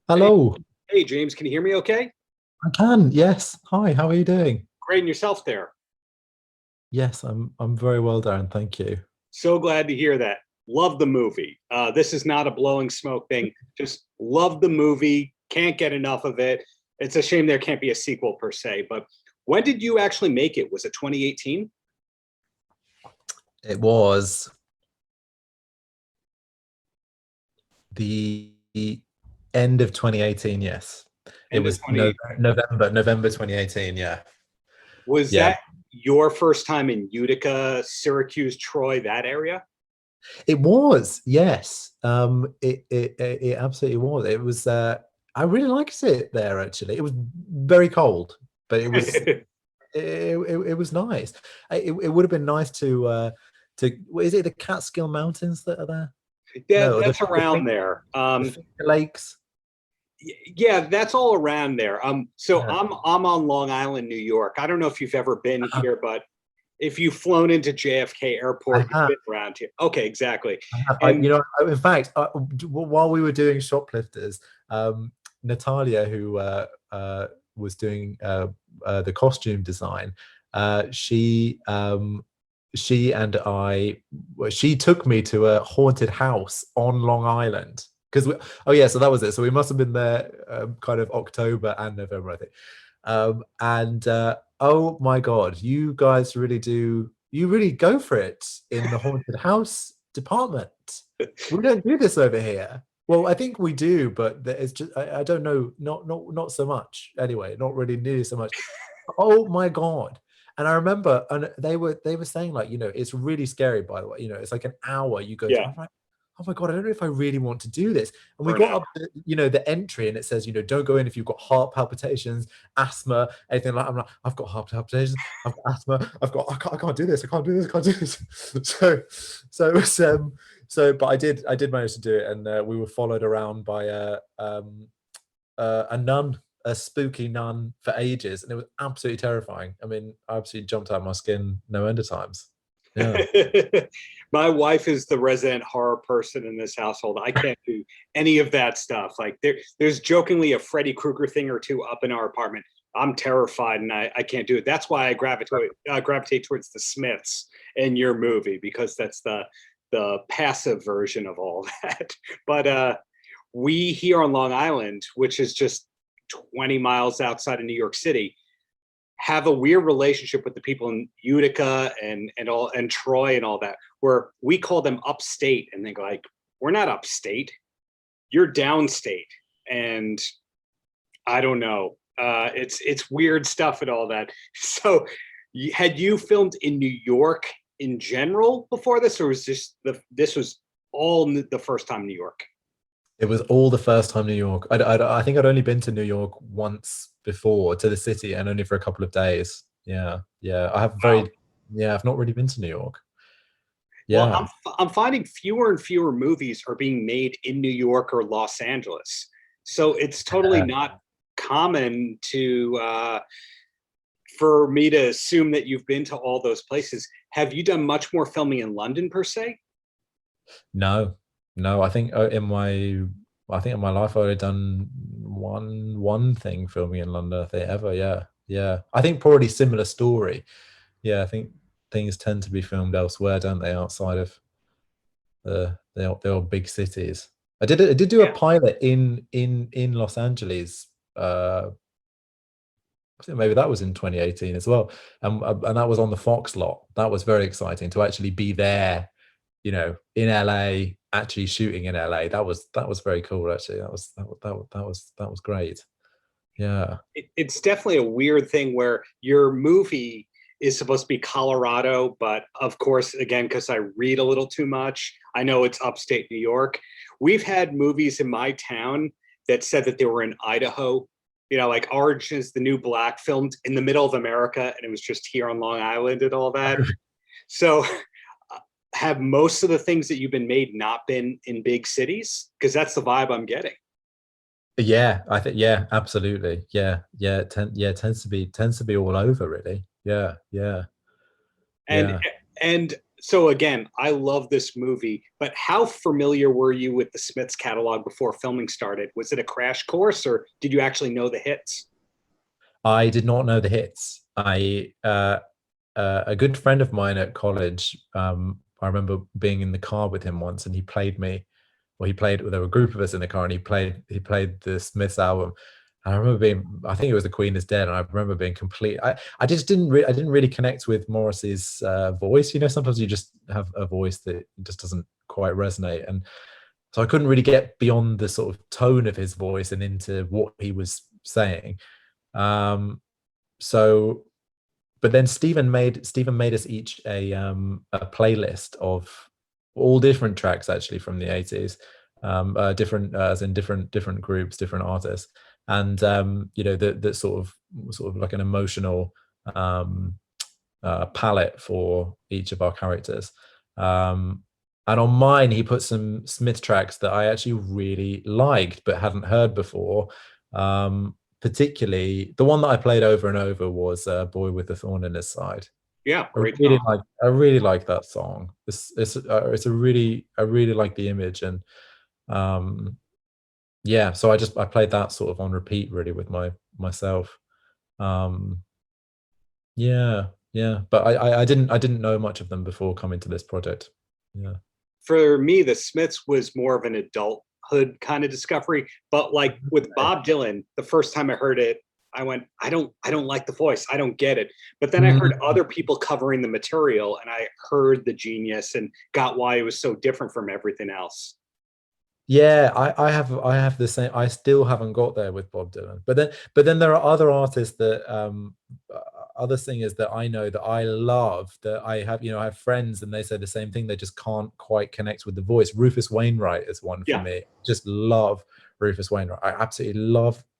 Hey, Hello. hey, James, can you hear me okay? I can. Yes. Hi. How are you doing? Great, and yourself there. Yes, I'm very well, Darren. Thank you. So glad to hear that. Love the movie. This is not a blowing smoke thing. Just love the movie. Can't get enough of it. It's a shame there can't be a sequel per se. But when did you actually make it? Was it 2018? It was the end of 2018. Yes, it End of was 2018. November 2018. Yeah, Was yeah. that your first time in Utica, Syracuse, Troy, that area? It was. Yes. It absolutely was. It was. I really liked it there. Actually, it was very cold, but it was nice. It would have been nice to. Is it the Catskill Mountains that are there? That No, that's around there. the Finger Lakes. Yeah, that's all around there. So Yeah. I'm on Long Island, New York. I don't know if you've ever been Uh, here, but if you've flown into JFK I Airport, you've have. been around here. Okay, exactly. I have. And In fact, while we were doing Shoplifters, um, Natalia, who was doing the costume design, uh, she um, she and I, well, she took me to a haunted house on Long Island because oh yeah, so that was it. So we must have been there kind of October and November, I think. And oh my God, you guys really do, you really go for it in the haunted house department. We don't do this over here. Well, I think we do, but it's just I don't know, not so much. Anyway, not really nearly so much. Oh my God. And I remember, and they were saying like, it's really scary, by the way. It's like an hour you go through. yeah, I'm like, oh my God, I don't know if I really want to do this. And we for an got hour. up to, the entry and it says, don't go in if you've got heart palpitations, asthma, anything like. I'm like, I've got heart palpitations, I've got asthma, I can't do this, I can't do this, I can't do this. So it was but I did manage to do it, and we were followed around by a nun, a spooky nun for ages, and it was absolutely terrifying. I mean, I absolutely jumped out of my skin no end of times. Yeah. My wife is the resident horror person in this household. I can't do any of that stuff. Like there's jokingly a Freddy Krueger thing or two up in our apartment. I'm terrified and I can't do it. That's why I gravitate towards the Smiths in your movie because that's the passive version of all that. But we here on Long Island, which is just 20 miles outside of New York City, have a weird relationship with the people in Utica and Troy and all that, where we call them upstate, and they go like, "We're not upstate, you're downstate," and I don't know. It's weird stuff and all that. So, had you filmed in New York in general before this, or was this was all the first time in New York? It was all the first time New York. I think I'd only been to New York once before, to the city, and only for a couple of days. Yeah, yeah. Wow. I've not really been to New York. Well, Yeah. I'm finding fewer and fewer movies are being made in New York or Los Angeles. So it's totally not common to for me to assume that you've been to all those places. Have you done much more filming in London per se? No, no. I think in my life I've only done one thing filming in London. I think ever. Yeah, yeah. I think probably similar story. Yeah, I think things tend to be filmed elsewhere, don't they? Outside of the old big cities. I did do a Yeah. pilot in Los Angeles. I think maybe that was in 2018 as well, and that was on the Fox lot. That was very exciting to actually be there, in LA, actually shooting in LA. That was very cool. Actually, that was great. Yeah, It's definitely a weird thing where your movie is supposed to be Colorado, but of course, again, because I read a little too much, I know it's upstate New York. We've had movies in my town that said that they were in Idaho. Like Orange is the New Black, filmed in the middle of America, and it was just here on Long Island and all that. So, have most of the things that you've been made not been in big cities? Because that's the vibe I'm getting. yeah. I think yeah, absolutely. Yeah, yeah. Yeah, tends to be all over really. Yeah, yeah, And yeah. and So again, I love this movie, but how familiar were you with the Smiths catalog before filming started? Was it a crash course, or did you actually know the hits? I did not know the hits. A good friend of mine at college, I remember being in the car with him once, and he played me, well, he played, there were a group of us in the car, and he played the Smiths album. And I remember being, I think it was The Queen Is Dead, and I remember being complete. I just I didn't really connect with Morrissey's voice. You know, sometimes you just have a voice that just doesn't quite resonate, and so I couldn't really get beyond the sort of tone of his voice and into what he was saying. So but then Stephen made us each a playlist of all different tracks actually from the 80s, different as in different groups, different artists, and you know, that sort of like an emotional palette for each of our characters. And on mine, he put some Smith tracks that I actually really liked but hadn't heard before. Particularly, the one that I played over and over was "Boy with a Thorn in His Side." Yeah, I great really song. like I really like that song. It's a really, I really like the image, and um yeah, so I played that sort of on repeat really with myself. Um yeah, yeah, but I didn't know much of them before coming to this project. Yeah. For me, the Smiths was more of an adulthood kind of discovery. But like with Bob Dylan, the first time I heard it, I went, I don't like the voice. I don't get it. But then I heard Mm. other people covering the material, and I heard the genius and got why it was so different from everything else. Yeah, I have the same. I still haven't got there with Bob Dylan, but then there are other artists that other singers that I know that I love, that I have, you know, I have friends and they say the same thing. They just can't quite connect with the voice. Rufus Wainwright is one for Yeah. me. Just love Rufus Wainwright. I absolutely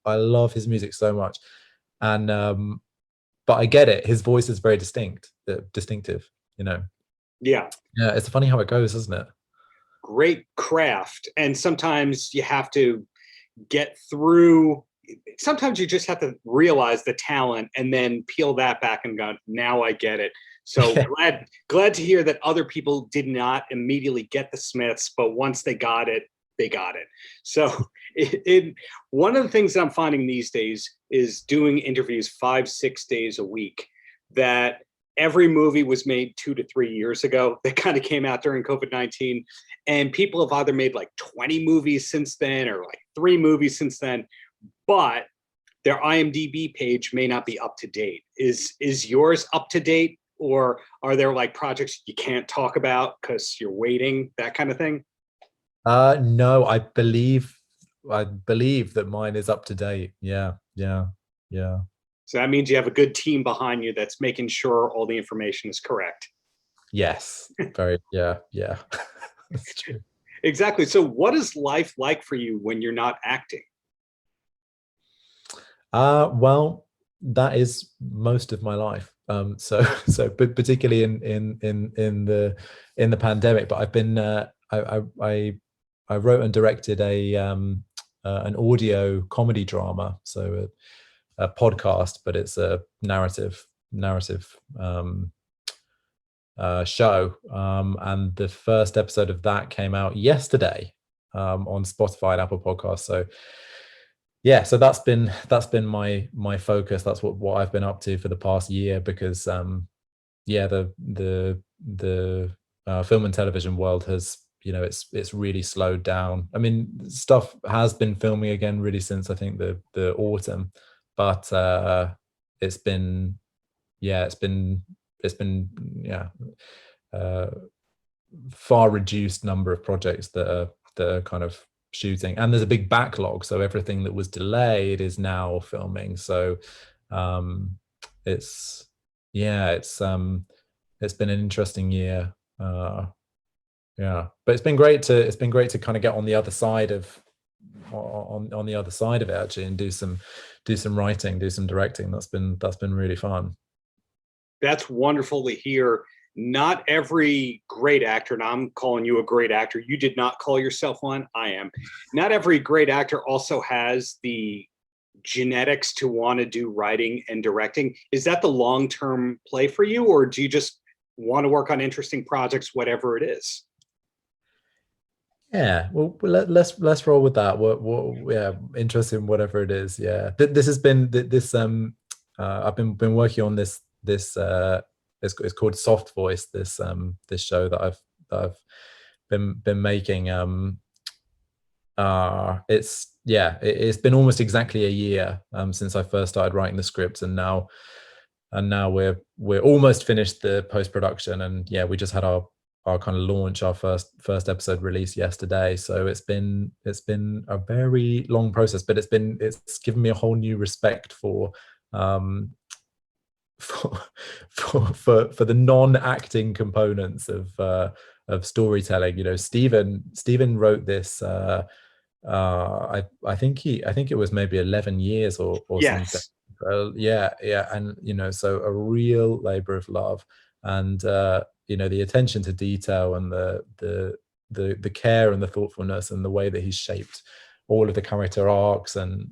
I love his music so much. And but I get it. His voice is very distinctive, you know. Yeah. Yeah, it's funny how it goes, isn't it? Great craft. And sometimes you have to get through, sometimes you just have to realize the talent and then peel that back and go, now I get it. So glad to hear that other people did not immediately get the Smiths, but once they got it, they got it. So one of the things that I'm finding these days is doing interviews 5-6 days a week, that every movie was made 2 to 3 years ago that kind of came out during COVID-19. And people have either made like 20 movies since then or like 3 movies since then, but their IMDb page may not be up to date. Is yours up to date, or are there like projects you can't talk about because you're waiting, that kind of thing? No, I believe that mine is up to date. Yeah, yeah, yeah. So that means you have a good team behind you that's making sure all the information is correct. Yes, very, yeah, yeah. That's true. Exactly. So what is life like for you when you're not acting? Well, that is most of my life. But particularly in the pandemic. But I've been I wrote and directed an audio comedy drama, so a podcast, but it's a narrative show. And the first episode of that came out yesterday on Spotify and Apple Podcasts. So yeah, so that's been my focus. That's what I've been up to for the past year, because yeah, the film and television world has, you know, it's really slowed down. I mean, stuff has been filming again really since I think the autumn, but it's been yeah, it's been yeah, uh, far reduced number of projects that are kind of shooting, and there's a big backlog, so everything that was delayed is now filming. So um it's yeah, it's been an interesting year. Yeah, but it's been great to kind of get on the other side of on the other side of it actually, and do some writing, do some directing. That's been really fun. That's wonderful to hear. Not every great actor, and I'm calling you a great actor. You did not call yourself one. I am. Not every great actor also has the genetics to want to do writing and directing. Is that the long term play for you, or do you just want to work on interesting projects, whatever it is. Yeah, well, let's roll with that. Yeah, interesting, whatever it is. Yeah, this has been this. I've been working on this. It's called Soft Voice. This show that I've been making. It's been almost exactly a year since I first started writing the script, and now we're almost finished the post production, and yeah, we just had our kind of launch, our first episode release yesterday. So it's been a very long process, but it's given me a whole new respect for for the non-acting components of storytelling. You know, Stephen wrote this. I think it was maybe 11 years or Yes. something. Yeah, and you know, so a real labor of love, and you know, the attention to detail and the care and the thoughtfulness and the way that he's shaped all of the character arcs and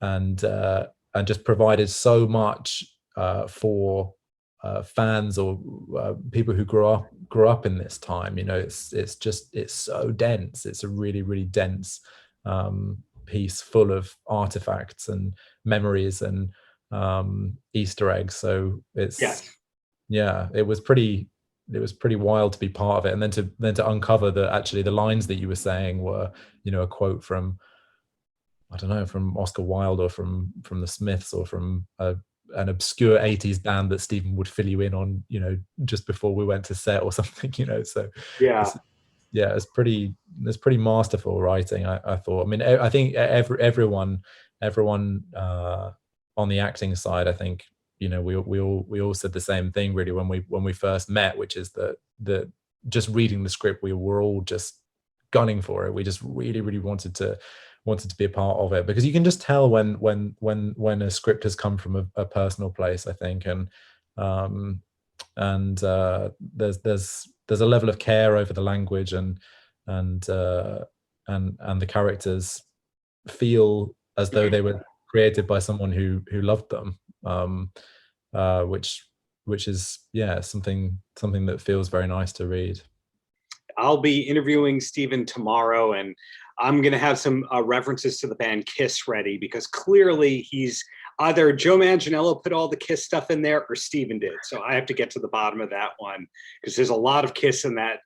and just provided so much for fans or people who grew up in this time. You know, it's so dense. It's a really, really dense piece full of artifacts and memories and Easter eggs. So it was pretty wild to be part of it, and then to uncover that actually the lines that you were saying were, you know, a quote from, I don't know, from Oscar Wilde or from the Smiths or from an obscure 80s band that Stephen would fill you in on, you know, just before we went to set or something, you know. So it's pretty masterful writing, I thought. I mean, I think everyone on the acting side, I think, you know, we all said the same thing really when we first met, which is that just reading the script, we were all just gunning for it. We just really, really wanted to be a part of it, because you can just tell when a script has come from a personal place, I think, and there's a level of care over the language, and the characters feel as though they were created by someone who loved them, which is something that feels very nice to read. I'll be interviewing Stephen tomorrow, and I'm going to have some references to the band Kiss ready, because clearly he's either Joe Manganiello put all the Kiss stuff in there or Stephen did. So I have to get to the bottom of that one, because there's a lot of Kiss in that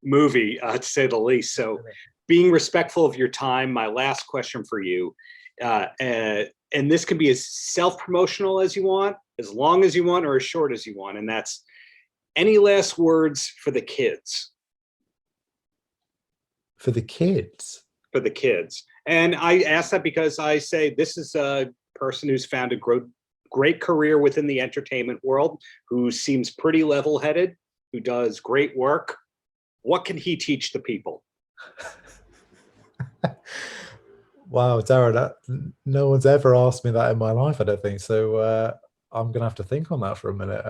movie, to say the least. So being respectful of your time, my last question for you, and this can be as self-promotional as you want, as long as you want, or as short as you want. And that's, any last words for the kids? For the kids? For the kids. And I ask that because I say this is a person who's found a great career within the entertainment world, who seems pretty level-headed, who does great work. What can he teach the people? Wow, Darren, no one's ever asked me that in my life, I don't think. So I'm going to have to think on that for a minute.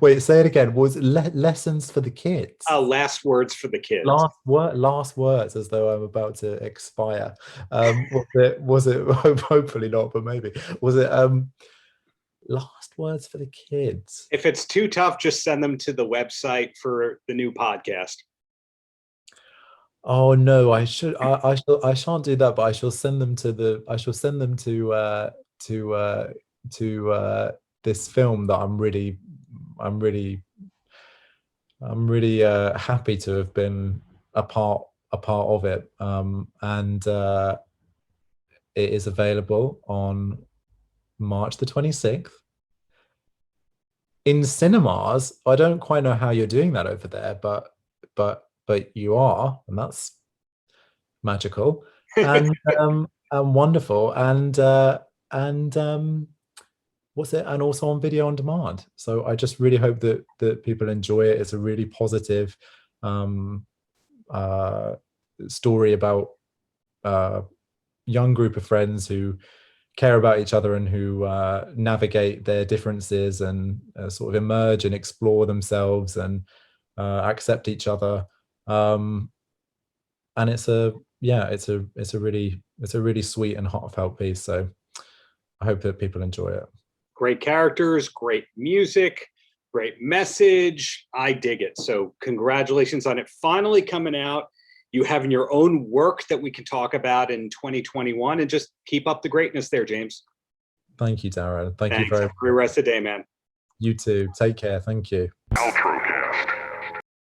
Wait, say it again. Was it lessons for the kids? Last words for the kids. Last words, as though I'm about to expire. Was it hopefully not, but maybe. Was it last words for the kids? If it's too tough, just send them to the website for the new podcast. Oh no, I shan't do that, but I shall send them to this film that I'm really happy to have been a part of it, and it is available on March the 26th in cinemas. I don't quite know how you're doing that over there, but you are, and that's magical and wonderful, and what's it, and also on video on demand. So I just really hope that people enjoy it. It's a really positive story about a young group of friends who care about each other and who navigate their differences and sort of emerge and explore themselves and accept each other. And it's a really sweet and heartfelt piece. So I hope that people enjoy it. Great characters, great music, great message. I dig it. So congratulations on it finally coming out. You having your own work that we can talk about in 2021, and just keep up the greatness there, James. Thank you, Darren. Thank you Thanks. very Have a great rest of the day, man. You too. Take care. Thank you. Paltrow.